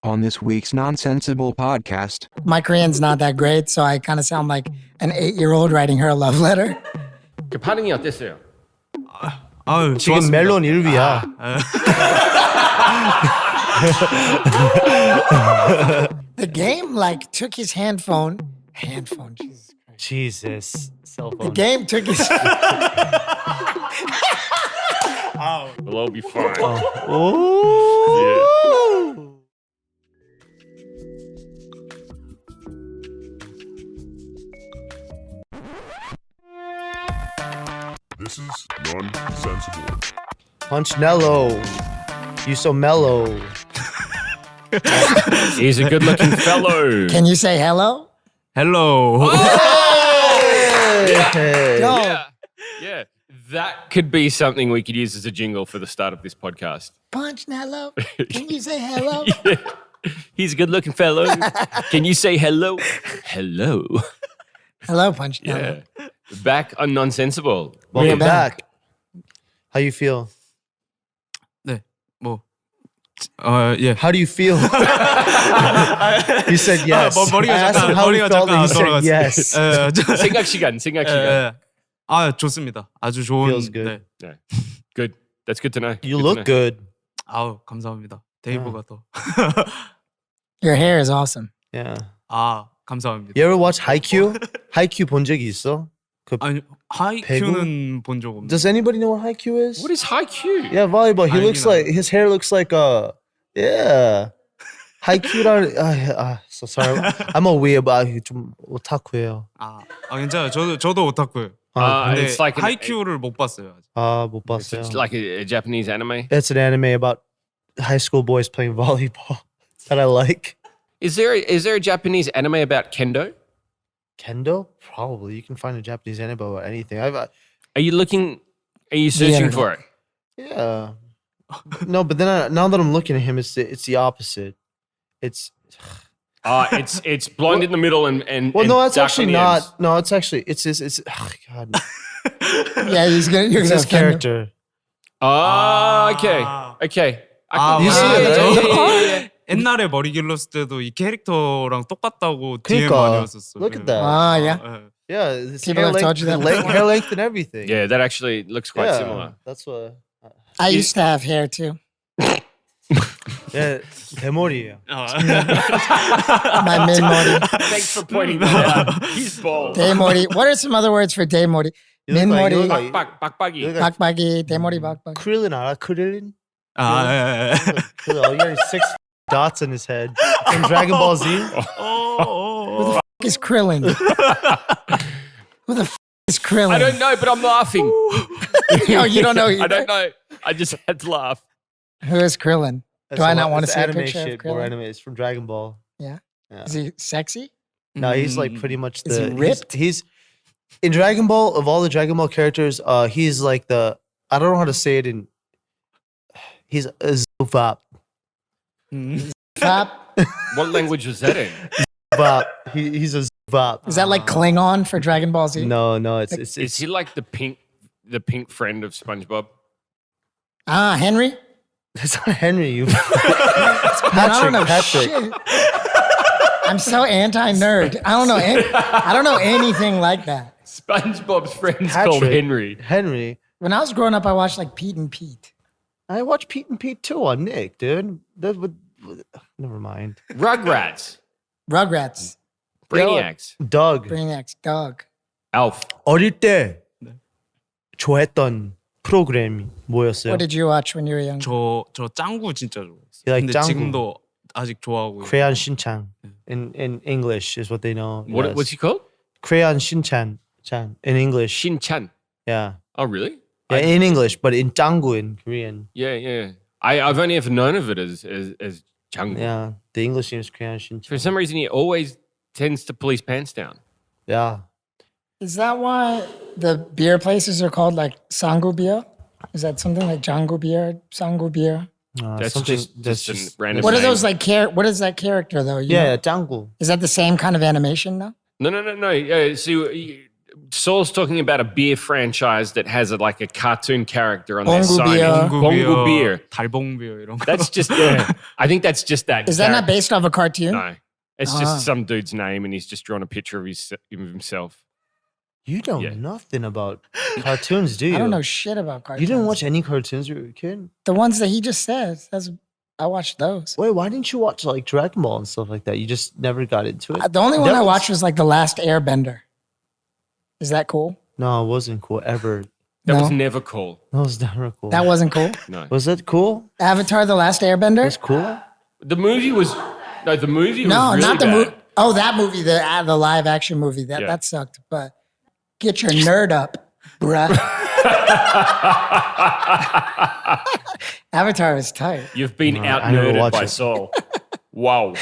On this week's Nonsensible podcast. My Korean's not that great, so I kind of sound like an 8-year-old writing her a love letter. 그 반응이 어땠어요? 아유, 지금 좋았습니다. 멜론 1위야. The game like took his handphone, Jesus Christ. Jesus. Cell The phone. game took his. We'll all be fine. Oh. This is nonsensible. Punchnello. You so mellow. He's a good-looking fellow. Can you say hello? 헬로. Hey. Yo, Yeah, that could be something we could use as a jingle for the start of this podcast. punchnello. Can you say hello? He's a good-looking fellow. Can you say hello? Hello. Hello, punchnello. Yeah. Back on Nonsensible. Welcome back. back. How you feel? 네, 뭐, 예. How do you feel? You said yes. 머리가 I asked him 잠깐, how he 머리가 felt 잠깐 and he said 돌아갔어요. yes. 생각 시간. 예. 아, 좋습니다. 아주 좋은. Feels good. 네. Yeah. Good. That's good to know. You Good look to know. good. 아우, 감사합니다. 데이브가 더. Your hair is awesome. Yeah. 아, 감사합니다. You ever watch Haikyuu? Haikyuu 본 적이 있어? 아니, 하이큐는 본 적 없는데. Does anybody know what Haikyuu is? What is Haikyuu? Yeah, volleyball. He 알긴 looks like his hair looks like yeah. Haikyu랑 so sorry. I'm a weird, but 좀 오타쿠예요. 아, 괜찮아요. 저도 오타쿠예요. 근데 It's like 하이큐를 못 봤어요. 아직. 못 it's 봤어요. like a Japanese anime. It's an anime about high school boys playing volleyball that I like. Is there a Japanese anime about kendo? Kendo? Probably. You can find a Japanese anime about anything. Are you searching for it? Yeah. No, but then now that I'm looking at him, it's the opposite. It's It's blonde in the middle and well, no, that's dark actually on the not. ends. No, it's actually it's oh God. Yeah, you're It's gonna his offend him. character. Okay. You see it, right? 옛날에 머리 길렀을 때도 이 캐릭터랑 똑같다고 DM 그러니까. 많이 왔었어요. Look at that. Yeah. 예. Yeah, his People hair have told length, you that hair length and everything. Yeah, that actually looks quite similar. That's what. I used to have hair too. Yeah, 대머리예요. My mid-mori. Thanks for pointing that out. He's bald. Day-mori. What are some other words for day-mori? You look like- you Mid-mori. look like- 빡빡이. you look like bakbagi, day-mori, bakbagi. Krillin 알아? Krillin? 아, 예. Krillin. Oh, he had 6 dots in his head in Dragon Ball Z. Who is Krillin? Who the is Krillin? I don't know, but I'm laughing. No, you don't know either. I don't know. I just had to laugh. Who is Krillin? That's Do I a not lot- want to that's see a anime picture shit, of more Krillin? anime. It's from Dragon Ball. Yeah. Yeah. Is he sexy? No, he's like pretty much Is he the ripped? He's in Dragon Ball. Of all the Dragon Ball characters, he's like the I don't know how to say it in. He's a Zuvap. Fap? What language was that in? Zuvap. He's a Zuvap. Is that like Klingon for Dragon Ball Z? No, it's Is he like the pink friend of SpongeBob? Ah, Henry? it's not Henry. You Man, I don't know Patrick. shit. I'm so anti-nerd. I don't know anything like that. SpongeBob's friend's called Patrick. Henry. Henry. When I was growing up, I watched like Pete and Pete. I watched Pete and Pete too on Nick, dude. Never mind. Rugrats. Rugrats. Brainiacs. Doug. Brainiacs. Dog. Alf. 어릴 때 좋아했던 프로그램이 뭐였어요? What did you watch when you were young? 저 짱구 진짜 좋아했어요. You like 근데 짱구? 지금도 아직 좋아하고. Crayon Shin-chan. In English is what they know. What, what's he called? Crayon Shin-chan. In English. Shin-chan. Yeah. Oh, really? Yeah, in English, but in 짱구 in Korean. Yeah. I've only ever known of it as Changu. Yeah. The English name is Crayon Shin-chan. For some reason, he always tends to pull his pants down. Yeah. Is that why the beer places are called like Sangu beer? Is that something like Jangu beer, Sangu beer? That's something just a random What are name. those like? What is that character though? You know? Yeah, 짱구. Is that the same kind of animation though? No. See, Saul's talking about a beer franchise that has like a cartoon character on their Bongo sign. beer. Bongo beer. 달봉비어 이런 거. That's just I think that's just that. Is that not character. based off a cartoon? No, it's just some dude's name, and he's just drawn a picture of himself. You know Yeah. nothing about cartoons, do you? I don't know shit about cartoons. You didn't watch any cartoons when you were a kid? the ones that he just said. I watched those. Wait, why didn't you watch like Dragon Ball and stuff like that? You just never got into it? The only one That I was- watched was like The Last Airbender. Is that cool? No, it wasn't cool ever. That No. was never cool. That was never cool. That wasn't cool. No, Was that cool? Avatar: The Last Airbender? It was cool? the movie was The movie was No, really not the bad. movie. Oh, that movie, the live action movie. Yeah. That sucked. But get your nerd up, bruh. Avatar is tight. You've been No, out I never nerded watched by it. Saul. Wow.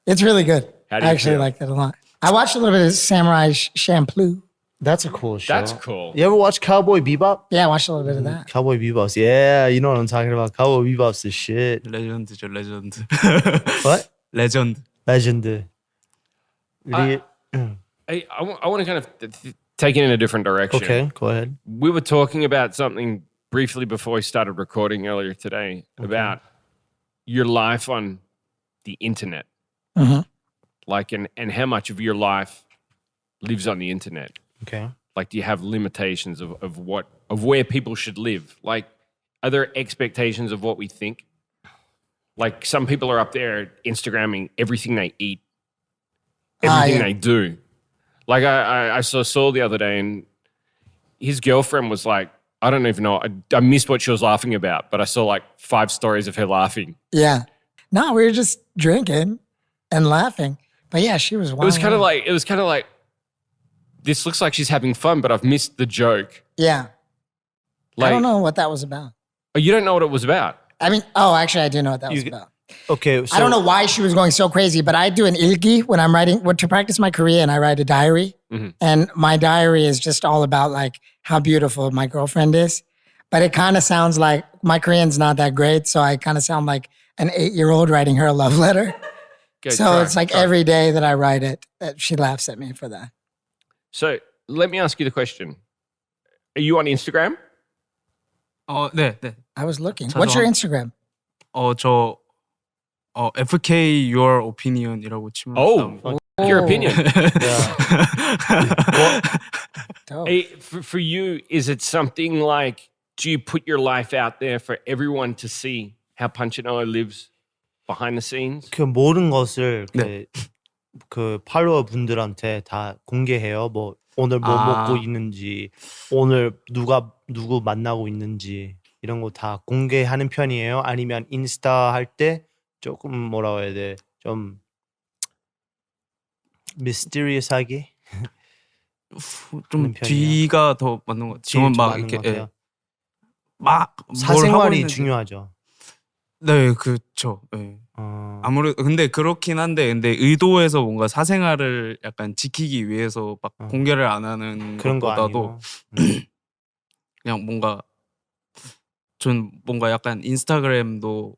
It's really good. How do I you actually feel? liked it a lot. I watched a little bit of Samurai Champloo. That's a cool show. That's cool. You ever watch Cowboy Bebop? Yeah, I watched a little bit of that. Cowboy Bebop's, yeah, you know what I'm talking about. Cowboy Bebop's the shit. 레전드죠, 레전드. What? 레전드. Legend. I want to kind of take it in a different direction. Okay, go ahead. We were talking about something briefly before we started recording earlier today about your life on the internet. Mhm. Like, and how much of your life lives on the internet? Okay. Like, do you have limitations of where people should live? Like, are there expectations of what we think? Like, some people are up there Instagramming everything they eat, everything yeah. they do. Like, I saw Saul the other day, and his girlfriend was like, I don't even know. I missed what she was laughing about, but I saw like 5 stories of her laughing. Yeah. No, we were just drinking and laughing. But yeah, she was It was kind of wild. like, this looks like she's having fun, but I've missed the joke. Yeah. Like, I don't know what that was about. Oh, you don't know what it was about? I mean, actually, I do know what that was about. Okay, so I don't know why she was going so crazy, but I do an ilgi when I'm writing, to practice my Korean, I write a diary. Mhm. And my diary is just all about like how beautiful my girlfriend is. But it kind of sounds like my Korean's not that great. So I kind of sound like an 8-year-old writing her a love letter. Okay, So try, it's like try. every day that I write it, she laughs at me for that. So let me ask you the question. Are you on Instagram? 네, 네. I was looking. 저도 What's your Instagram? 저 FK Your Opinion이라고 치면 Oh, 나옵니다. your Oh. opinion. Dope. For you, is it something like, do you put your life out there for everyone to see how punchnello lives behind the scenes? 그 모든 것을 네. 그 팔로워 분들한테 다 공개해요. 뭐 오늘 뭐 아. 먹고 있는지, 오늘 누구 만나고 있는지 이런 거 다 공개하는 편이에요. 아니면 인스타 할 때 조금 뭐라고 해야 돼? 좀 misterious하게 좀 편이에요. 뒤가 더 맞는 것 같아요. 지금은 막 많은 이렇게 것 같아요. 막 뭘 하고 사생활이 있는지. 중요하죠. 네, 그렇죠. 네. 아무래도 근데 그렇긴 한데 근데 의도해서 뭔가 사생활을 약간 지키기 위해서 막 공개를 안 하는 그런 거 것보다도 아니고. 그냥 전 뭔가 약간 인스타그램도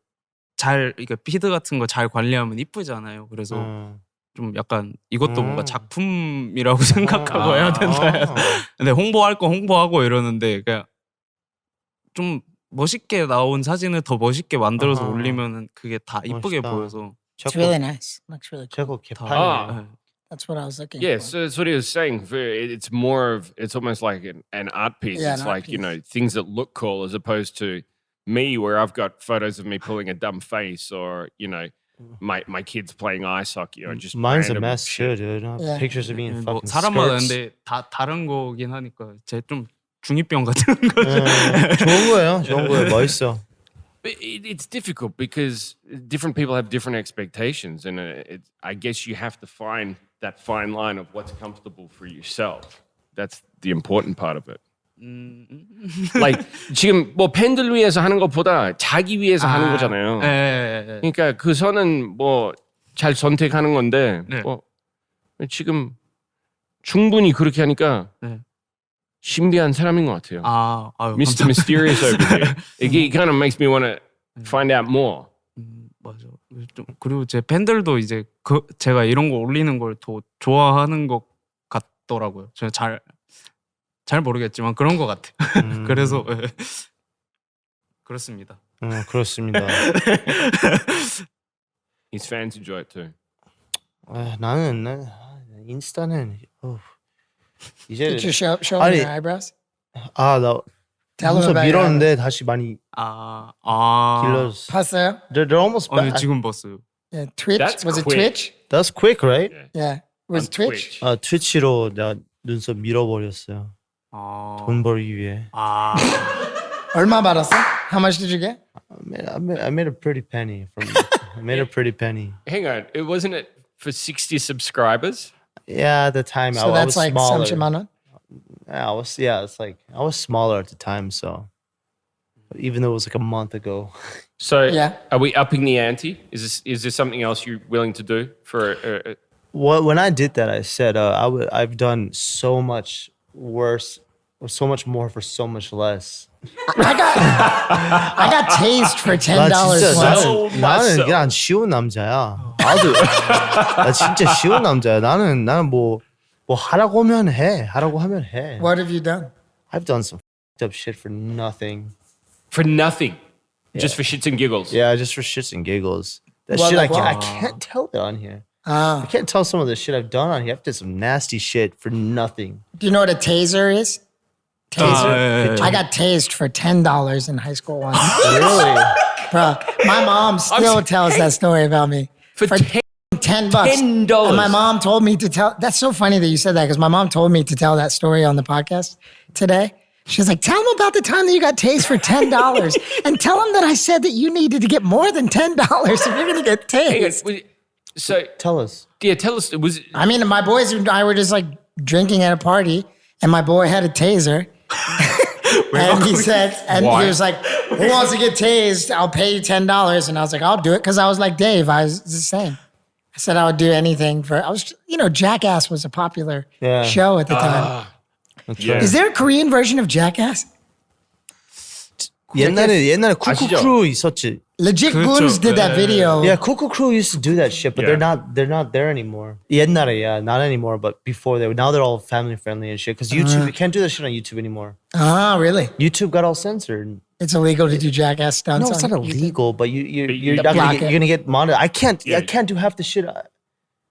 잘 이게 피드 같은 거 잘 관리하면 이쁘잖아요. 그래서 좀 약간 이것도 뭔가 작품이라고 생각하고 해야 된다. 근데 홍보할 거 홍보하고 이러는데 그냥 좀 멋있게 나온 사진을 더 멋있게 만들어서 올리면은 그게 다 이쁘게 멋있다. 보여서 It's really nice. Looks really cool. 제거 개판이에요. 네. That's what I was looking Yeah, for. so that's what he was saying. It's more of, it's almost like an art piece. Yeah, It's an art like, you piece. know, things that look cool as opposed to me where I've got photos of me pulling a dumb face or, you know, my kids playing ice hockey or just Mine's a random mess shit. too, dude. Yeah. Pictures of me in 뭐 fucking 사람마다 skirts. 근데 다 다른 거긴 하니까 제 좀 중이병 같은 거죠. 좋은 거예요. 좋은 거예요. 멋있어. But it's difficult because different people have different expectations. And I guess you have to find that fine line of what's comfortable for yourself. That's the important part of it. Like 지금 뭐 팬들 위해서 하는 것보다 자기 위해서 하는 거잖아요. 네. 그러니까 그 선은 뭐 잘 선택하는 건데 네. 뭐 지금 충분히 그렇게 하니까 네. 신비한 사람인 것 같아요. 아유, Mr. Mysterious over here. It kind of makes me want to find out more. 맞아. 좀 그리고 제 팬들도 이제 제가 이런 거 올리는 걸 더 좋아하는 것 같더라고요. 제가 잘 잘 모르겠지만 그런 것 같아. 그래서 그렇습니다. 그렇습니다. His fans enjoy it too. 나는 인스타는 이제 Did you show him 아니, your eyebrows? 나 Tell him 눈썹 about your eyebrows. 밀었는데 다시 많이 길러졌어. 봤어요? They're almost back. 지금 봤어요. Yeah, Twitch. That's Was it quick. Twitch? That's quick, right? Yeah. Was On Twitch? Twitch. 트위치로 내가 눈썹 밀어버렸어요. 돈 벌기 위해. 얼마 받았어? How much did you get? I made a pretty penny from. I made a pretty penny. Hang on, it wasn't it for 60 subscribers? Yeah, at the time So I that's was like smaller. 30만 원? It's like I was smaller at the time, so even though it was like a month ago. So Yeah. are we upping the ante? Is this something else you're willing to do for? When I did that, I said I've done so much worse or so much more for so much less. I got tased for $10 once. 나는 그냥 쉬운 남자야. 나 진짜 쉬운 남자야. 나는 뭐 하라고 하면 해. What have you done? I've done some f***ed up shit for nothing. For nothing, just for shits and giggles. Yeah, just for shits and giggles. That Well, shit like I what? can't tell it on here. I can't tell some of the shit I've done on here. I've done some nasty shit for nothing. Do you know what a taser is? Taser? 예. I got tased for $10 in high school once. Really? Bro, my mom still tells that story about me. For $10. $10. And my mom told me to tell. That's so funny that you said that because my mom told me to tell that story on the podcast today. She was like, tell him about the time that you got tased for $10 and tell him that I said that you needed to get more than $10 if you're going to get Hang on, tased. so Tell us. yeah, tell us. Was I mean, my boys and I were just like drinking at a party and my boy had a taser. And he said, and Why? he was like, who wants to get tased? I'll pay you $10. And I was like, I'll do it. Cause I was like Dave, I was the same. I said I would do anything Jackass was a popular show at the time. yeah. Is there a Korean version of Jackass? 옛날에 아시죠? 쿠쿠크루 있었지. Legit 그렇죠. Goons did that video. Yeah, 쿠쿠크루 used to do that shit, but Yeah. they're not there anymore. 옛날에, yeah, not anymore, but before now they're all family friendly and shit. Because YouTube, you can't do that shit on YouTube anymore. Ah, really? YouTube got all censored. It's illegal to do Jackass stunts. No, it's on not YouTube? illegal, but you're you not block gonna get, it. you're gonna get monetized. I Yeah. can't do half the shit.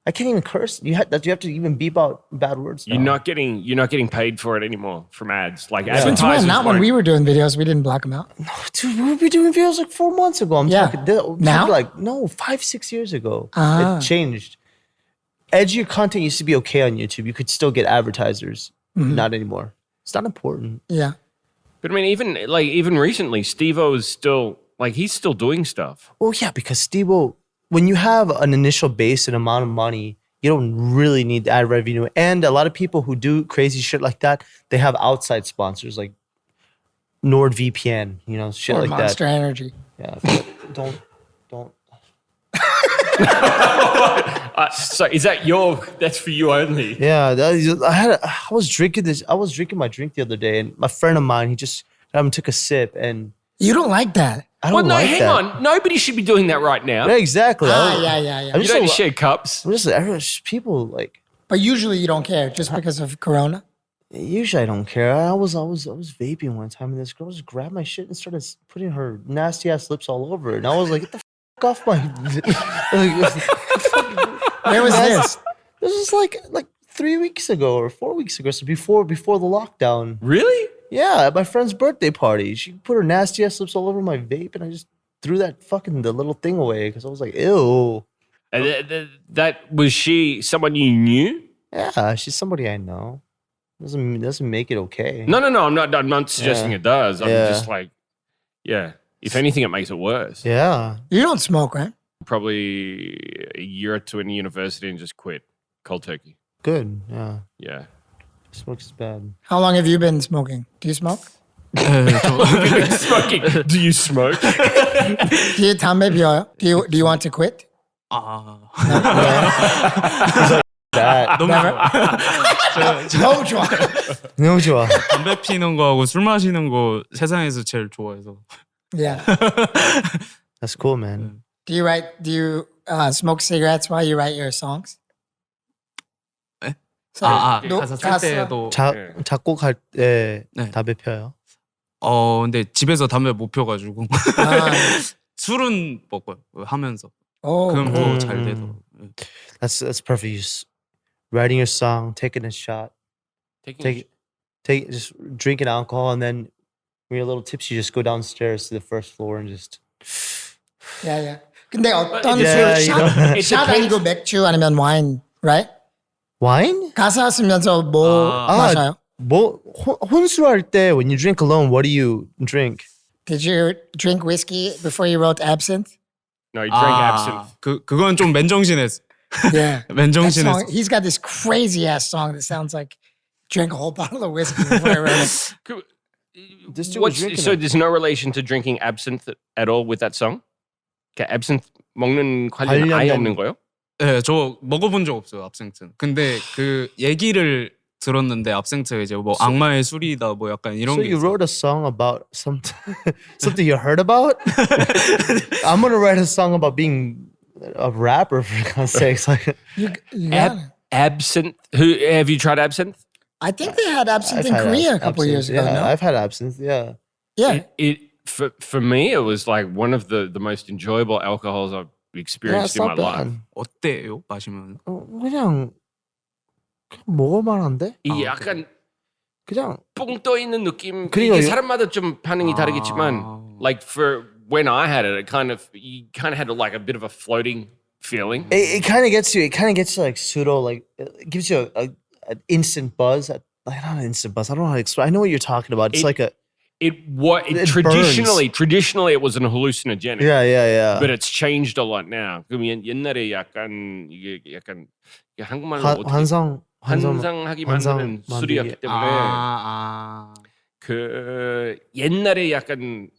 I can't even curse. You have to even beep out bad words. You're now. not getting paid for it anymore from ads. Like Since advertisers. when? Not when won't. we were doing videos. We didn't block them out. Dude, we were doing videos like 4 months ago. I'm Yeah. talking Now? like no 5-6 years ago. Ah. It changed. Edgy content used to be okay on YouTube. You could still get advertisers. Not anymore. It's not important. Yeah. But I mean, even recently, Steve-O is still he's still doing stuff. Well, yeah, because Steve-O, when you have an initial base and amount of money, you don't really need ad revenue. And a lot of people who do crazy shit like that, they have outside sponsors like NordVPN, shit Or like Monster that. Energy. Yeah, don't. So is that's for you only? Yeah, I was drinking my drink the other day, and my friend of mine, he just took a sip, and You don't like that. I don't Well, no, like hang that. on. Nobody should be doing that right now. Yeah, exactly. Yeah. I'm You just don't a- share cups. I'm just people like. But usually you don't care just because of Corona. Usually I don't care. I was vaping one time, and this girl just grabbed my shit and started putting her nasty ass lips all over it. And I was like, "Get the f- off my!" Where was this? This was like 3 weeks ago or 4 weeks ago. So before the lockdown. Really? Yeah, at my friend's birthday party, she put her nasty ass lips all over my vape, and I just threw the little thing away because I was like, "Ew." And that was she someone you knew? Yeah, she's somebody I know. Doesn't make it okay. No. I'm not suggesting Yeah. it does. I'm Yeah. just like, yeah. If anything, it makes it worse. Yeah. You don't smoke, right? Probably a year or two in university and just quit cold turkey. Good. Yeah. Yeah. Smokes is bad. How long have you been smoking? Do you smoke? Smoking. Do you smoke? Do you 담배 피워요? Do you want to quit? That. 너무 너무 좋아. 너무 좋아. 담배 피는 거하고 술 마시는 거 세상에서 제일 좋아해서. Yeah. That's cool, man. Do you smoke cigarettes while you write your songs? So, 가사 쓸 때도 작곡할 때 네. 담배 펴요. 근데 집에서 담배 못 펴가지고 아, 술은 먹어요 하면서 그럼 cool. 더 잘 되더라고요. That's perfect. You just writing your song, taking a shot, take just drinking alcohol, and then when you're a little tipsy, you just go downstairs to the first floor and just. Yeah. 근데 어떤 Yeah, 술, you know. 샷 아니고 맥주 아니면 와인, right? Wine? 가사 쓰면서 뭐 마셔요? 뭐 혼술할 때 when you drink alone, what do you drink? Did you drink whiskey before you wrote Absinthe? No, he drank absinthe. 그건 좀 맨정신했어. Yeah. That 맨정신했어. song, he's got this crazy ass song that sounds like drank a whole bottle of whiskey before I wrote it. This dude was drinking So it. there's no relation to drinking absinthe at all with that song? absinthe 먹는 관련 아예 없는 거요? 네, 저 먹어본 적 없어요 압생트는. 근데 그 얘기를 들었는데 압생트 이제 뭐 악마의 술이다 뭐 약간 이런 So 게 you 있어요. wrote a song about something you heard about? I'm gonna write a song about being a rapper for God's sakes. Like, You got it. Absinthe. Have you tried absinthe? I think they had absinthe I've in had Korea a couple years ago. Yeah, No? I've had absinthe. Yeah. Yeah. For me, it was like one of the most enjoyable alcohols I've experienced in my life. 어때요 마시면? 그냥 먹을만한데? 이 약간 그냥 뽕 떠 있는 느낌. 그리고 이게 사람마다 좀 반응이 다르겠지만, like for when I had it, you kind of had like a bit of a floating feeling. it kind of gets you. It kind of gets you like pseudo, like it gives you an instant buzz. Like not an instant buzz. I don't know how to explain. I know what you're talking about. It's like a traditionally it was an hallucinogenic. yeah. But it's changed a lot now. 그럼 옛날에 이게 약간 한국말로 환상하게 만드는 술이었기 때문에 그 옛날에 약간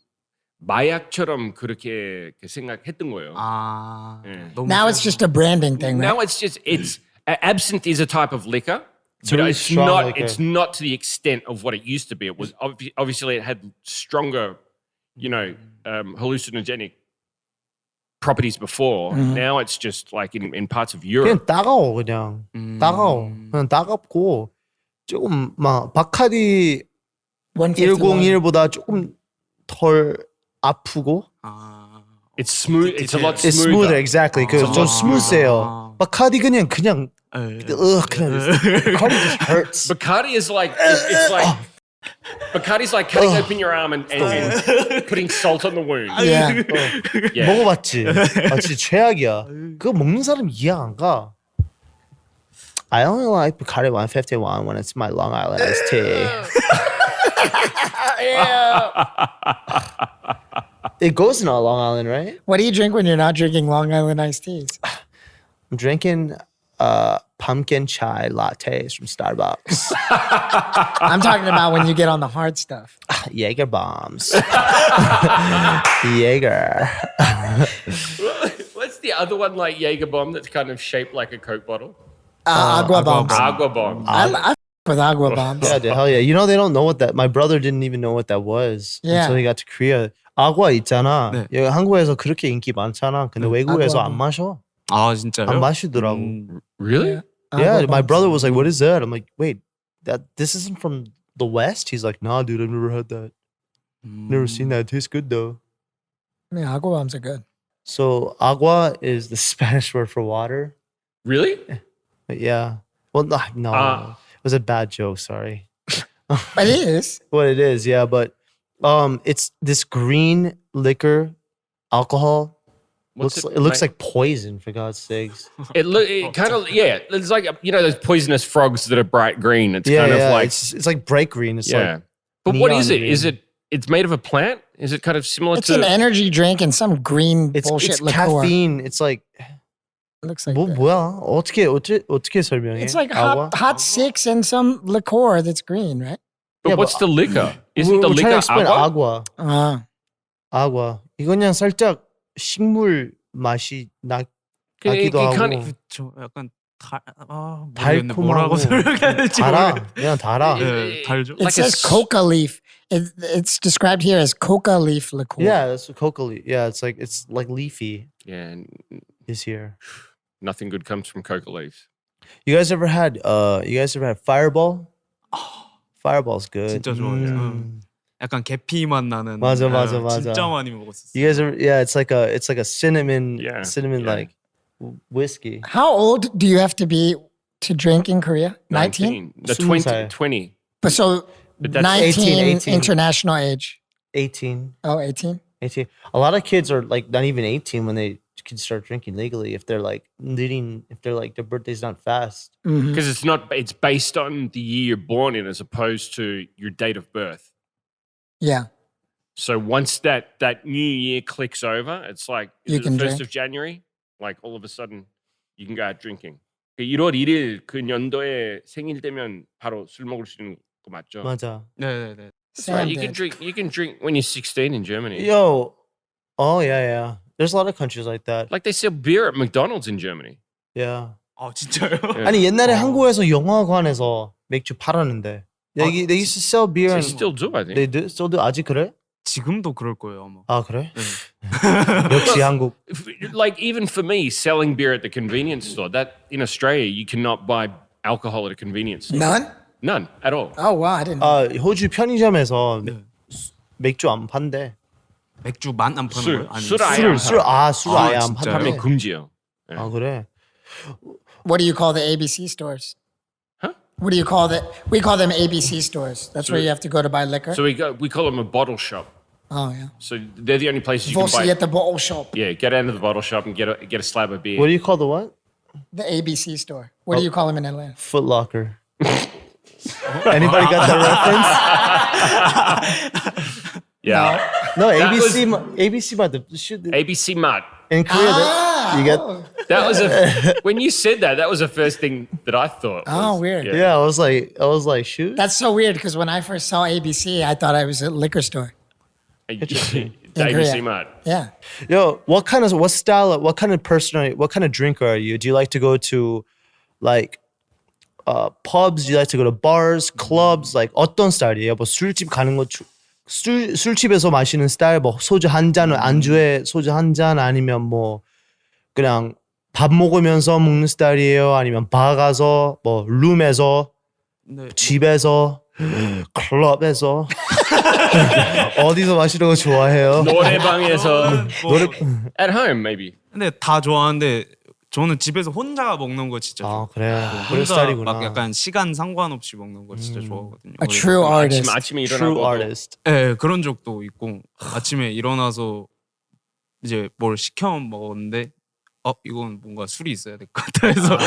마약처럼 그렇게 생각했던 거예요. Now it's just a branding thing, right? Now it's absinthe is a type of liquor. It's But really it's strong not. liquor. It's not to the extent of what it used to be. It was obviously it had stronger, hallucinogenic properties before. Now it's just like in parts of Europe. 그냥 따가워 그냥 따가워. 그냥 따갑고 조금 막 바카디 151. 101보다 조금 덜 아프고. It's smooth. It's a lot It's smoother. smoother, exactly. 그좀 스무스해요. 바카디 그냥 그냥 Bacardi just hurts. Bacardi is like it's like Bacardi's like cutting open your arm and putting salt on the wound. Yeah. Yeah. 먹어봤지? 아 진짜 최악이야. 그거 먹는 사람 이해 안 가. I only like Bacardi 151 when it's my Long Island iced tea. It goes in Long Island, right? What do you drink when you're not drinking Long Island iced teas? I'm drinking pumpkin chai lattes from Starbucks. I'm talking about when you get on the hard stuff. Jaeger bombs. Jaeger. What's the other one like Jaeger bomb that's kind of shaped like a Coke bottle? Agua bombs. Agua bomb. I f- with agua bombs. Yeah, hell yeah. You know they don't know what that. My brother didn't even know what that was Yeah. until he got to Korea. 아과 있잖아. 네. 여기 한국에서 그렇게 인기 많잖아. 근데 외국에서 아과. 안 마셔. 아 진짜요? 안 마시더라고. Really? Yeah, Agua my bombs. brother was like, "What is that?" I'm like, "Wait, this isn't from the West." He's like, "Nah, dude, I've never had that. Never seen that. It tastes good though." I mean, agua bombs are good. So agua is the Spanish word for water. Really? But yeah. Well, no, it was a bad joke. Sorry. But it is. What it is, yeah, but it's this green liquor alcohol. It looks like poison, for God's sakes. It kind of It's like those poisonous frogs that are bright green. It's kind of like it's like bright green. It's like But what is neon it? Is green. it's made of a plant? Is it kind of similar It's to an energy drink and some green it's bullshit liqueur. caffeine. It's like It looks like 뭐 that. 뭐야? 어떻게 설명해? It's like Agua? hot six and some liqueur that's green, right? But Yeah, what's but the liquor? Isn't the we're trying to liquor explain agua? agua. agua. 이거 그냥 살짝 식물 맛이 나기도 하고 그쵸. 약간 모르겠네. 뭐라고 달콤하고 설명해야 될지 달아. 모르겠네. 그냥 달아. 네, 달죠. It says coca leaf. It's described here as coca leaf liqueur. Yeah, that's coca leaf. Yeah, it's like leafy Yeah, and is here. nothing good comes from coca leaves. You guys ever had Fireball? Fireball's good. 진짜 좋아해요. 약간 계피 맛 나는. 맞아. 진짜 많이 먹었었어요. You guys ever? Yeah, it's like a cinnamon Yeah. like whiskey. How old do you have to be to drink in Korea? 19? The 20. 20. But so But that's 19 18. international age. 18. Oh, 18? 18. A lot of kids are like not even 18 when they can start drinking legally if they're like their birthday's not fast. Because it's based on the year you're born in as opposed to your date of birth. Yeah. So once that new year clicks over, it's like You the can 1st drink. of January, like all of a sudden you can go out drinking. 1월 1일 그 연도에 생일 되면 바로 술 먹을 수 있는 거 맞죠? 맞아. 네네네. That's right. Sam You can did. drink when you're 16 in Germany. Yo. Oh yeah. There's a lot of countries like that. Like they sell beer at McDonald's in Germany. Yeah. 아 진짜요? Yeah. 아니 옛날에 한국에서 영화관에서 맥주 팔았는데 they used to sell beer They and still do, I think. they do still do 아직 그래? 지금도 그럴 거예요 아마. 아 그래? 역시 한국. Like even for me, selling beer at the convenience store, that in Australia you cannot buy alcohol at a convenience store. None? None at all. Oh, wow. I didn't know. 호주 편의점에서 맥주 안 판대. 맥주만 안 파는 거예요? 아니면 술 아예 안 술 아예 안 진짜요? 판대. 판매 금지요. 아 그래? What do you call the ABC stores? Huh? What do you call the? We call them ABC stores. That's where you have to go to buy liquor. So we call them a bottle shop. Oh, yeah. So they're the only places you We'll can see buy. at the bottle shop. Yeah, get out of the bottle shop and get a slab of beer. What do you call the what? The ABC store. What do you call them in Atlanta? Foot Locker. Anybody got that reference? yeah, No, That ABC but the shoot ABC Mart. in Korea you get That was when you said that. That was the first thing that I thought. Oh, was- weird. yeah, I was like shoot. That's so weird because when I first saw ABC, I thought I was at a liquor store. The In ABC Korea. Mart. Yeah. Yo, what kind of drinker are you? Do you like to go to like pubs? Do you like to go to bars, clubs? Like 어떤 스타일이에요? 뭐 술집 가는 거 술집에서 마시는 스타일, 뭐 소주 한 잔, 안주에 소주 한 잔 아니면 뭐 그냥 밥 먹으면서 먹는 스타일이에요? 아니면 바 가서 뭐 룸에서 네. 집에서 클럽에서 어디서 마시는 거 좋아해요? 노래방에서 노래 at home maybe. 근데 다 좋아하는데 저는 집에서 혼자 먹는 거 진짜 아 좋아해요. 그래 그런 혼자 스타일이구나. 막 약간 시간 상관없이 먹는 거 진짜 좋아하거든요. A true artist. 아침에 True 일어나고 artist. 네, 그런 적도 있고 아침에 일어나서 이제 뭘 시켜 먹었는데 이건 뭔가 술이 있어야 될 것 같아 해서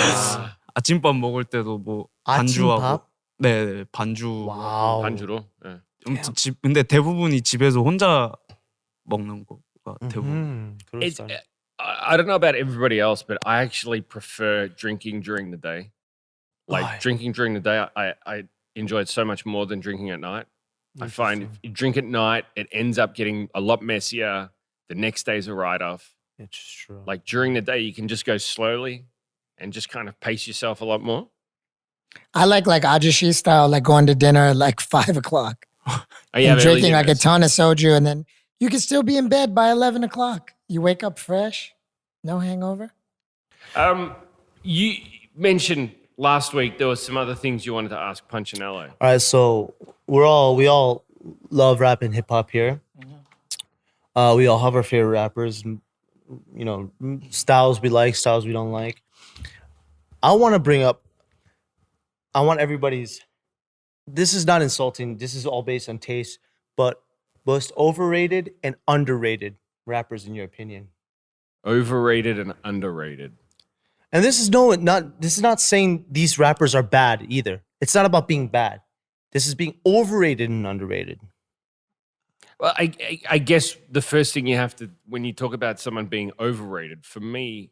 아침밥 먹을 때도 뭐 반주하고 아침밥? 네 반주 와우. 반주로. 예. 아무튼 근데 대부분이 집에서 혼자 먹는 거가 대부분. 그런 It's, 스타일. I don't know about everybody else, but I actually prefer drinking during the day. Like Why? drinking during the day, I enjoy it so much more than drinking at night. I find if you drink at night, it ends up getting a lot messier. The next day's a write-off. It's true. Like during the day, you can just go slowly and just kind of pace yourself a lot more. I like ajushi style, like going to dinner at like 5 o'clock Oh, and have early drinking like a dinners. ton of soju, and then you can still be in bed by 11 o'clock. You wake up fresh, no hangover. You mentioned last week there was some other things you wanted to ask Punchinello. All right, so we all love rap and hip hop here. We all have our favorite rappers, you know, styles we like, styles we don't like. I want everybody's. This is not insulting. This is all based on taste, but most overrated and underrated rappers in your opinion. Overrated and underrated. And this is not saying these rappers are bad either. It's not about being bad. This is being overrated and underrated. Well, I guess the first thing you have to, when you talk about someone being overrated, for me,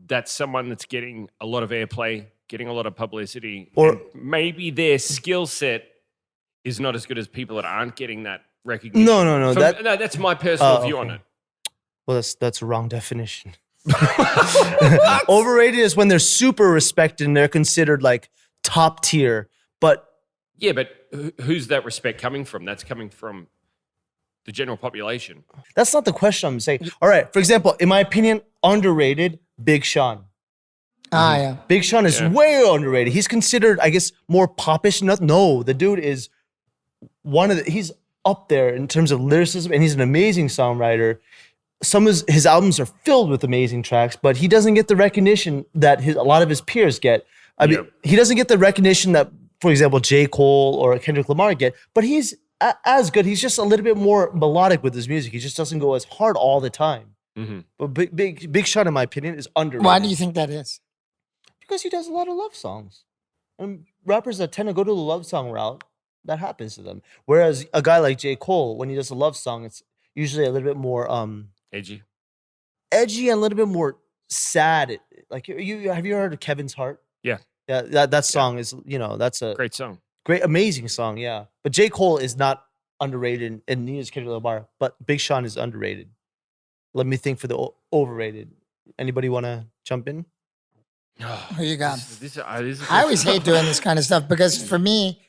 that's someone that's getting a lot of airplay, getting a lot of publicity, Or- and maybe their skill set is not as good as people that aren't getting that recognition. No. No, that's my personal view on okay. it. Well, that's a wrong definition. Overrated is when they're super respected and they're considered like top tier. But Yeah, but who's that respect coming from? That's coming from the general population. that's not the question I'm saying. All right, for example, in my opinion, underrated, Big Sean. Yeah. Big Sean is way underrated. He's considered, I guess, more popish. No, the dude is he's up there in terms of lyricism, and he's an amazing songwriter. Some of his albums are filled with amazing tracks, but he doesn't get the recognition that a lot of his peers get. I mean, he doesn't get the recognition that, for example, J. Cole or Kendrick Lamar get, but he's as good. He's just a little bit more melodic with his music. He just doesn't go as hard all the time. But Big Sean, in my opinion, is underrated. Why do you think that is? Because he does a lot of love songs. And rappers that tend to go to the love song route, that happens to them. Whereas a guy like J. Cole, when he does a love song, it's usually a little bit more Edgy. and a little bit more sad. Like have you heard of Kevin's Heart? Yeah. Yeah, that song is, that's a Great song. great, amazing song, yeah. But J. Cole is not underrated, and neither is Kendrick Lamar, but Big Sean is underrated. Let me think for the overrated. Anybody want to jump in? Who you got? This I always hate doing this kind of stuff because for me,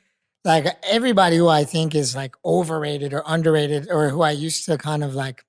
like everybody who I think is like overrated or underrated, or who I used to kind of like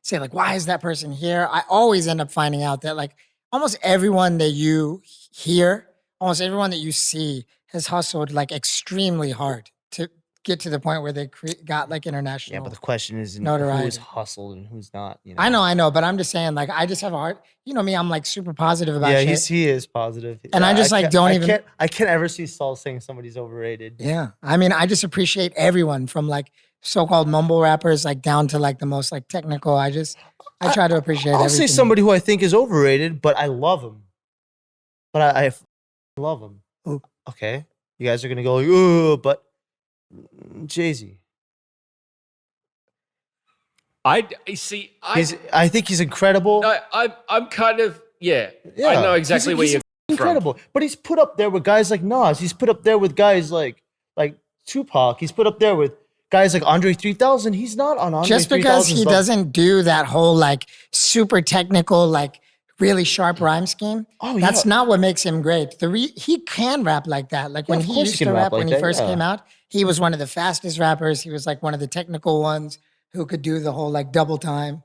say like, why is that person here? I always end up finding out that like almost everyone that you hear, almost everyone that you see has hustled like extremely hard to get to the point where they got like international. Yeah, but the question is notoriety. who's hustled and who's not. I know, but I'm just saying, like, I just have a heart. You know me, I'm like super positive about shit. Yeah, he is positive. And I just like I can't ever see Saul saying somebody's overrated. Yeah, I mean, I just appreciate everyone from like so-called mumble rappers, like down to like the most like technical. I try to appreciate. I'll everything. say somebody who I think is overrated, but I love him. But I love him. Who? Okay, you guys are gonna go, ooh, but Jay-Z. I think he's incredible. No, I'm kind of I know exactly where he's you're incredible. But he's put up there with guys like Nas. He's put up there with guys like Tupac. He's put up there with guys like Andre 3000. He's not on Andre 3000. Just because he doesn't do that whole like super technical, like really sharp rhyme scheme. That's not what makes him great. He can rap like that. Like when he used to rap when he first came out, he was one of the fastest rappers. He was like one of the technical ones who could do the whole like double time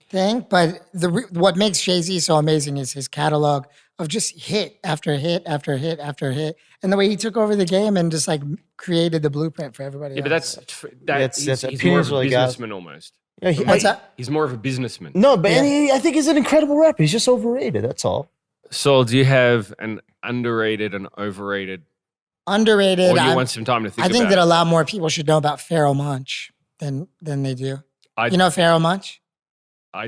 thing. But what makes Jay-Z so amazing is his catalog of just hit after hit after hit after hit, and the way he took over the game and just like created the blueprint for everybody else. But he's more of a businessman almost. Yeah, What's that? He's more of a businessman. No, but I think he's an incredible rapper. He's just overrated. That's all. Saul, do you have an underrated and overrated? Underrated. Or you want some time to think I think about that it? a lot more people should know about Pharoah Monch than they do. I- You know Pharoah Monch? I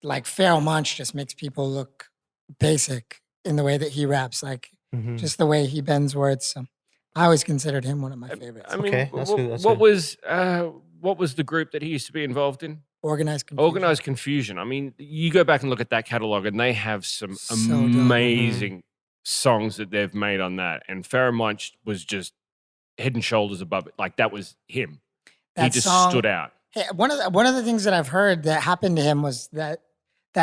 Like Pharoah Monch just makes people look basic in the way that he raps, like just the way he bends words. So I always considered him one of my favorites. I mean, Okay, that's good, that's what good. was the group that he used to be involved in? Organized Confusion. Organized Confusion. I mean, you go back and look at that catalog, and they have some So dope. amazing songs that they've made on that. And Pharoah Monch was just head and shoulders above it. Like that was him. He That just song- stood out. Hey, one of the things that I've heard that happened to him was that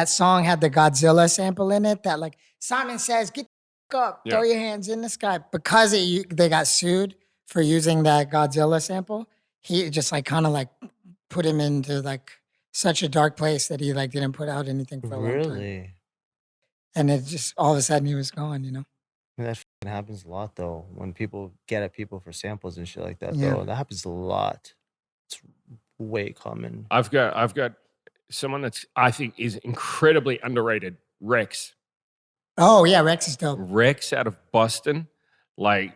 song had the Godzilla sample in it. That like Simon Says, "Get the up, throw your hands in the sky," because they got sued for using that Godzilla sample. He just like kind of like put him into like such a dark place that he like didn't put out anything for a long time. Really? And it just all of a sudden he was gone. You know. That f***ing happens a lot though. When people get at people for samples and shit like that, Yeah. though, that happens a lot. It's way common. I've got someone that's I think is incredibly underrated. Rex. Oh yeah, Rex is dope. Rex out of Boston. Like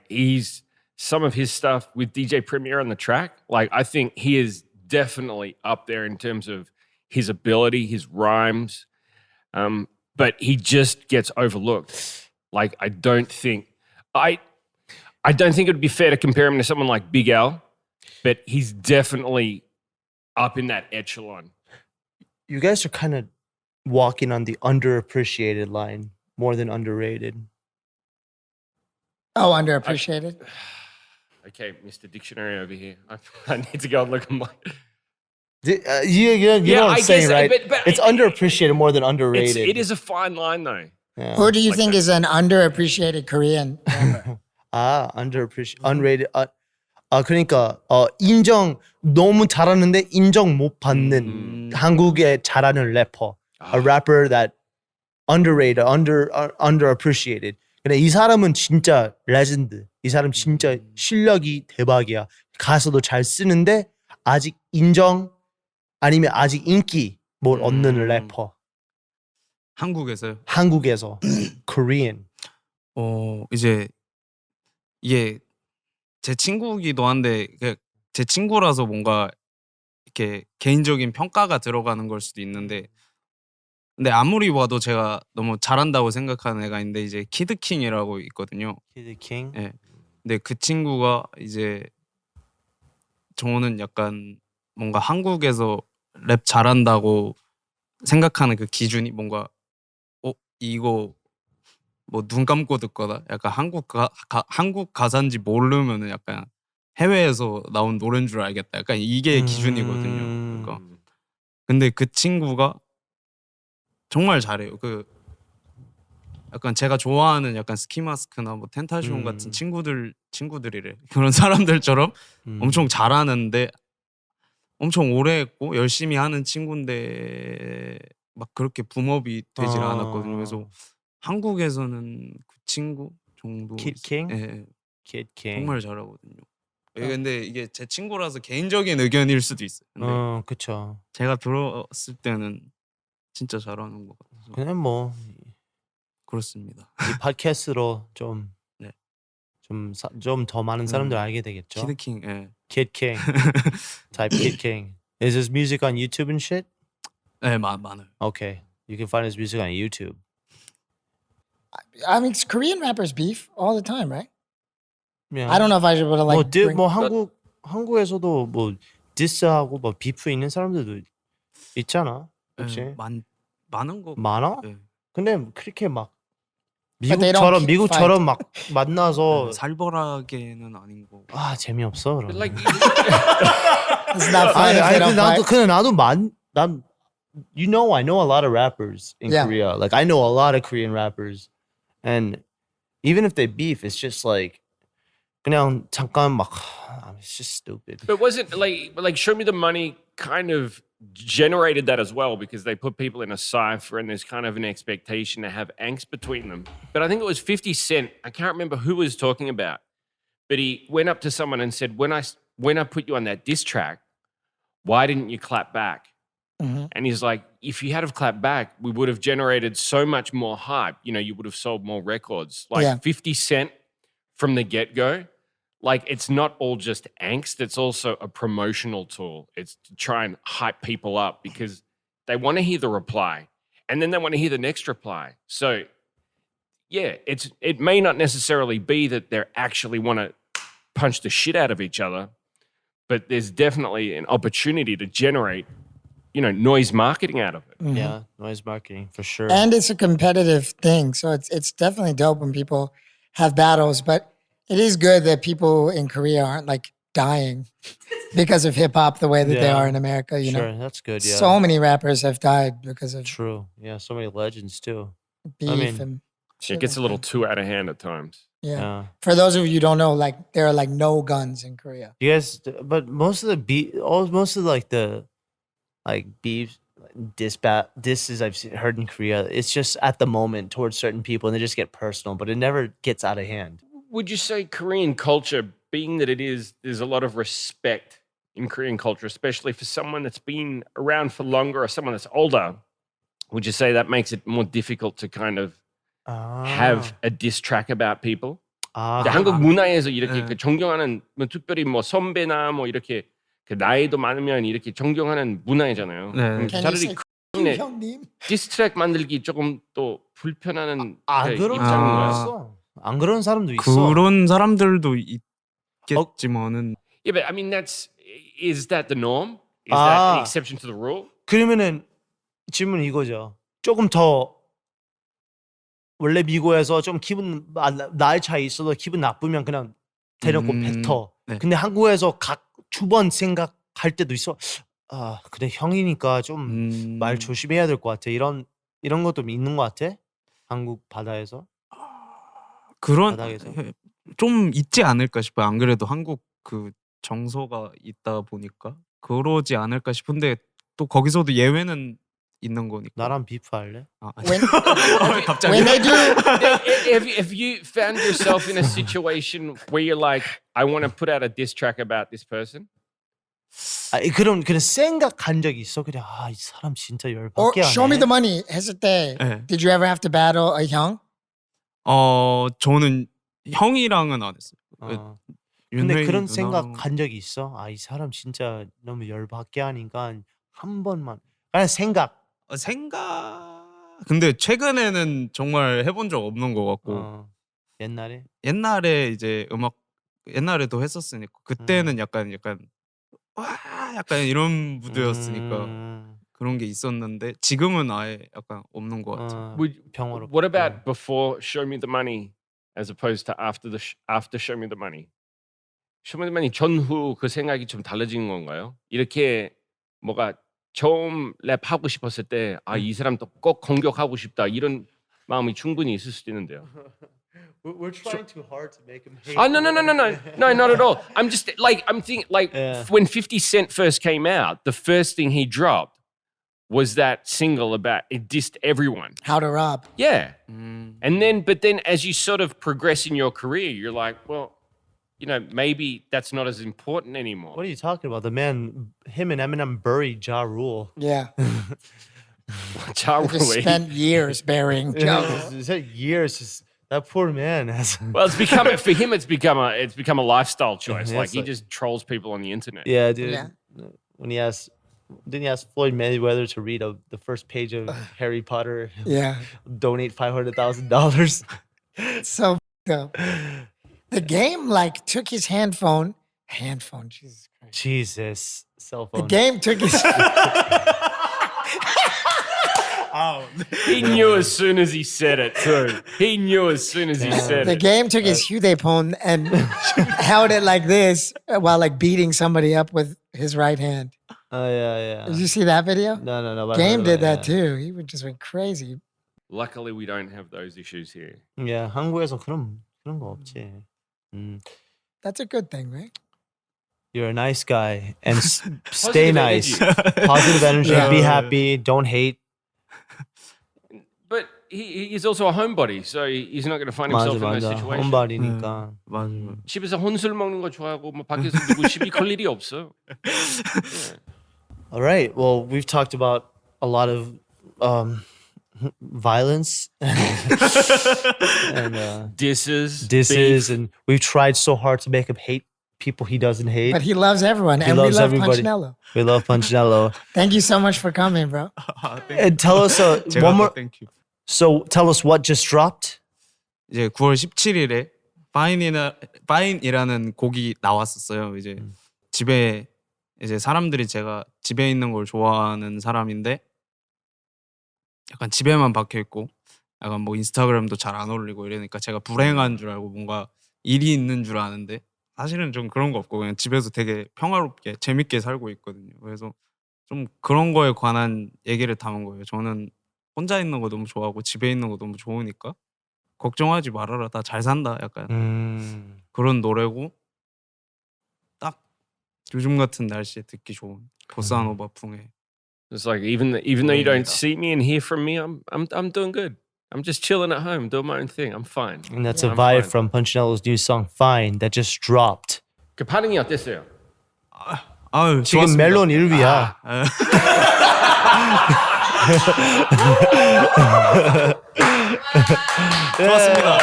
some of his stuff with DJ Premier on the track. Like I think he is definitely up there in terms of his ability, his rhymes. But he just gets overlooked. Like I don't think it would be fair to compare him to someone like Big L, but he's definitely up in that echelon. You guys are kind of walking on the underappreciated line more than underrated. Oh, underappreciated. Okay, Mr. Dictionary over here. I need to go and look at my... You know what I'm saying, right? but it's underappreciated more than underrated. It is a fine line, though. Yeah. Who do you think is an underappreciated Korean rapper? unrated. 그러니까 인정 너무 잘하는데 인정 못 받는 한국의 잘하는 래퍼. A rapper that underrated, underappreciated. 근데 이 사람은 진짜 레전드. 이 사람 진짜 실력이 대박이야. 가사도 잘 쓰는데 아직 인정 아니면 아직 인기 못 얻는 래퍼. 한국에서요. 한국에서 Korean. 이제 이게 제 친구기도 한데 제 친구라서 뭔가 이렇게 개인적인 평가가 들어가는 걸 수도 있는데 근데 아무리 봐도 제가 너무 잘한다고 생각하는 애가 있는데 이제 키드킹이라고 있거든요. 키드 킹. 예. 근데 그 친구가 이제 저는 약간 뭔가 한국에서 랩 잘한다고 생각하는 그 기준이 뭔가 이거 뭐 눈 감고 듣거나 약간 한국 가사인지 모르면은 약간 해외에서 나온 노래인 줄 알겠다. 약간 이게 기준이거든요. 그러니까 근데 그 친구가 정말 잘해요. 그 약간 제가 좋아하는 약간 스키마스크나 뭐 텐타시온 같은 친구들이래. 그런 사람들처럼 엄청 잘하는데 엄청 오래 했고 열심히 하는 친구인데 막 그렇게 붐업이 되질 않았거든요. 그래서 한국에서는 그 친구 정도 키드 킹? 예, 키드 킹. 정말 잘하거든요. 근데 이게 제 친구라서 개인적인 의견일 수도 있어요. 근데 그쵸. 제가 들었을 때는 진짜 잘하는 것 같아서 그냥 뭐 그렇습니다. 이 팟캐스트로 좀 네. 좀 더 많은 사람들 알게 되겠죠. 키드킹, 예. Kid King. Type Kid King. Is his music on YouTube and shit? 네, 많아요. Okay. You can find his music on YouTube. I mean, Korean rappers beef all the time, right? Yeah. I don't know if I should put like. 뭐 한국에서도 뭐 디스하고 뭐 비프 있는 사람들도 있잖아. 혹시 예, 많은 거 많아? 예. 근데 그렇게 막 But they don't keep 미국처럼 막 만나서 살벌하게는 아닌 거. 재미없어. But 그러면. like, It's not fun if they don't fight. 근데 나도 난 you know I know a lot of rappers in Yeah. Korea. Like I know a lot of Korean rappers, and even if they beef, it's just like 그냥 잠깐 막 it's just stupid. but wasn't like Show Me the Money kind of generated that as well because they put people in a cipher and there's kind of an expectation to have angst between them. But I think it was 50 Cent. I can't remember who was talking about, but he went up to someone and said, "When I put you on that diss track, why didn't you clap back?" And he's like, "If you had have clapped back, we would have generated so much more hype. You know, you would have sold more records." Like Yeah. 50 Cent from the get-go. Like, it's not all just angst. It's also a promotional tool. It's to try and hype people up because they want to hear the reply and then they want to hear the next reply. So, yeah, it may not necessarily be that they actually want to punch the shit out of each other, but there's definitely an opportunity to generate, noise marketing out of it. Yeah, noise marketing for sure. And it's a competitive thing, so it's definitely dope when people have battles. But it is good that people in Korea aren't like dying because of hip hop the way that they Yeah. are in America. You sure, know, that's good. Yeah, so many rappers have died because of true. Yeah, so many legends too. beef mean, and It shit gets a like little that. too out of hand at times. Yeah. For those of you who don't know, like there are like no guns in Korea. You guys, but most of the beef, disses I've heard in Korea, it's just at the moment towards certain people, and they just get personal, but it never gets out of hand. Would you say Korean culture, being that there's a lot of respect in Korean culture, especially for someone that's been around for longer or someone that's older, would you say that makes it more difficult to kind of have a diss track about people? 한국 문화에서 이렇게 그 존경하는 특별히 뭐 선배나 뭐 이렇게 그 나이도 많으면 이렇게 존경하는 문화이잖아요. 네. Can you 차라리 say 네, 형님? 디스트랙 만들기 조금 또 불편하는 그런 입장인 사람도 거야. 있어. 안 그런 사람도 있어. 그런 사람들도 있겠지만은 Yeah, but I mean, is that the norm? Is that the exception to the rule? 그러면은 질문 이거죠. 조금 더 원래 미국에서 좀 기분 나이 차이 있어도 기분 나쁘면 그냥 대놓고 뱉어. 네. 근데 한국에서 각 두 번 생각할 때도 있어. 근데 형이니까 좀 말 조심해야 될 것 같아. 이런 것도 있는 것 같아. 한국 바다에서. 그런 바닥에서. 좀 있지 않을까 싶어요. 안 그래도 한국 그 정서가 있다 보니까 그러지 않을까 싶은데 또 거기서도 예외는 있는 거니까. 나랑 비프할래? When, 갑자기. when they do, If you found yourself in a situation where you're like, I want to put out a diss track about this person, 그런 생각한 적이 있어. 그래, 이 사람 진짜 or 열받게 하네. show me the money 했을 때, 네. did you ever have to battle a 형? 저는 형이랑은 안 했어요. 근데 윤회이 그런 누나랑- 생각한 적이 있어. 이 사람 진짜 너무 열받게 하니까 한 번만. 그냥 생각. 근데 최근에는 정말 해본 적 없는 것 같고 옛날에. 옛날에 이제 음악 옛날에도 했었으니까 그때는 약간 와 약간 이런 무드였으니까 그런 게 있었는데 지금은 아예 약간 없는 것 같아요. 평화롭게. what about before Show Me the Money as opposed to after Show Me the Money? Show Me the Money 전후 그 생각이 좀 달라지는 건가요? 이렇게 뭐가 처음 랩하고 싶었을 때 이 사람 또 꼭 공격하고 싶다 이런 마음이 충분히 있을 수도 있는데요. We're trying too hard to make him hate. No, not at all. I'm just like I'm thinking like Yeah. when 50 Cent first came out, the first thing he dropped was that single about it dissed everyone. How to rob. Yeah. And then but then as you sort of progress in your career, you're like, well, you know, maybe that's not as important anymore. What are you talking about? The man, him and Eminem buried Ja Rule. Yeah. Ja They just Rule. spent years burying Joe. It's years. That poor man has. Well, it's become for him. It's become a lifestyle choice. Yeah, Like it's he like- just trolls people on the internet. Yeah, dude. Yeah. When didn't he ask Floyd Mayweather to read the first page of Harry Potter? Yeah. Donate $500,000. So up. The game like took his handphone, Jesus Christ. Jesus, cell The phone. game took his He knew as soon as he said it too. He knew as soon as he said the it. game took his 휴대폰 and held it like this while like beating somebody up with his right hand. Oh yeah. Did you see that video? No. but I Game heard did about that too. He just went crazy. Luckily, we don't have those issues here. Yeah, 한국에서 그런 거 없지. That's a good thing, right? You're a nice guy and stay Positive nice. energy. Positive energy. Yeah. Be happy. Don't hate. But he's also a homebody, so he's not going to find himself in those situations. 홈발이니까. 맞아요. 집에서 혼술 먹는 거 좋아하고 뭐 밖에서 누구 시비 걸 일이 없어. All right. Well, we've talked about a lot of violence and Disses, and we've tried so hard to make him hate people he doesn't hate. But he loves everyone, and we loves love everybody. Punchnello. We love Punchnello. Thank you so much for coming, bro. And tell us 제가 one more. Thank you. So tell us what just dropped. 이제 9월 17일에 파인이라는 곡이 나왔었어요. 이제 집에 이제 사람들이 제가 집에 있는 걸 좋아하는 사람인데 약간 집에만 박혀 있고 약간 뭐 인스타그램도 잘 안 올리고 이러니까 제가 불행한 줄 알고 뭔가 일이 있는 줄 아는데 사실은 좀 그런 거 없고 그냥 집에서 되게 평화롭게 재밌게 살고 있거든요. 그래서 좀 그런 거에 관한 얘기를 담은 거예요. 저는 혼자 있는 거 너무 좋아하고 집에 있는 거 너무 좋으니까 걱정하지 말아라 다 잘 산다 약간 그런 노래고 딱 요즘 같은 날씨에 듣기 좋은 보사노바 풍의 it's like even though you don't see me and hear from me, I'm doing good. I'm just chilling at home, doing my own thing. I'm fine. And that's Yeah, a I'm vibe fine. from Punchnello's new song "Fine" that just dropped. 그 반응이 어땠어요? 아유 지금 좋았습니다. 멜론 1위야. 좋았습니다.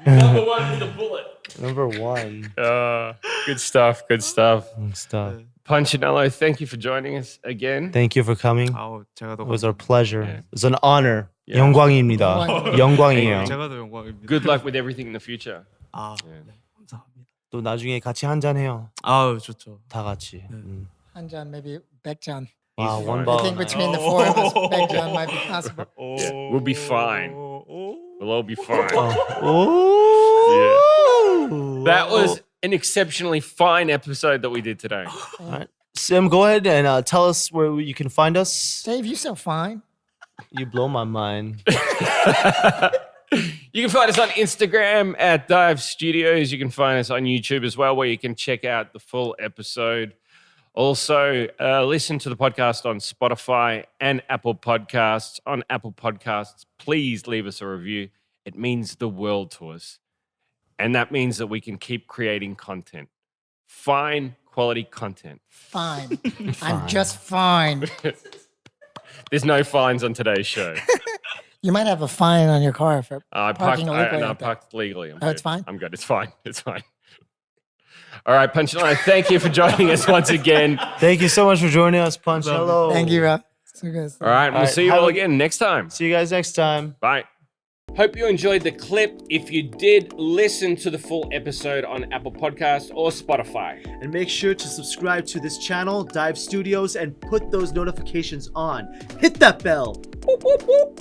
Number one with a bullet. Number 1. Good stuff. Stuff. Punchnello, thank you for joining us again. Thank you for coming. 아우 제가 더 It was our pleasure. Yeah. It was an honor. Yeah. 영광입니다. 영광이에요. 제가 더 영광입니다. Good luck with everything in the future. 아 Yeah. 네, 감사합니다. 또 나중에 같이 한잔 해요. 아우 좋죠. 다 같이. Hanjan, maybe Baekjan. 와, fine. one I ball. think between the four of us, Baekjan might be possible. Yeah, we'll be fine. We'll all be fine. Oh. That was an exceptionally fine episode that we did today. All right. Sim, go ahead and tell us where you can find us. Dave, you so fine. You blow my mind. You can find us on Instagram at Dive Studios. You can find us on YouTube as well, where you can check out the full episode Also, listen to the podcast on Spotify and Apple Podcasts. On Apple Podcasts, please leave us a review. It means the world to us. And that means that we can keep creating content. Fine quality content. Fine. I'm just fine. There's no fines on today's show. You might have a fine on your car for I parking illegally. I like that. parked legally. I'm Oh, it's good. fine? I'm good. It's fine. It's fine. All right, Punchnello, thank you for joining us once again. Thank you so much for joining us, Punchnello. Thank you, Rob. So good. All right, we'll right, see you have all a- again next time. See you guys next time. Bye. Hope you enjoyed the clip. If you did, listen to the full episode on Apple Podcasts or Spotify. And make sure to subscribe to this channel, Dive Studios, and put those notifications on. Hit that bell. Whoop, whoop, whoop.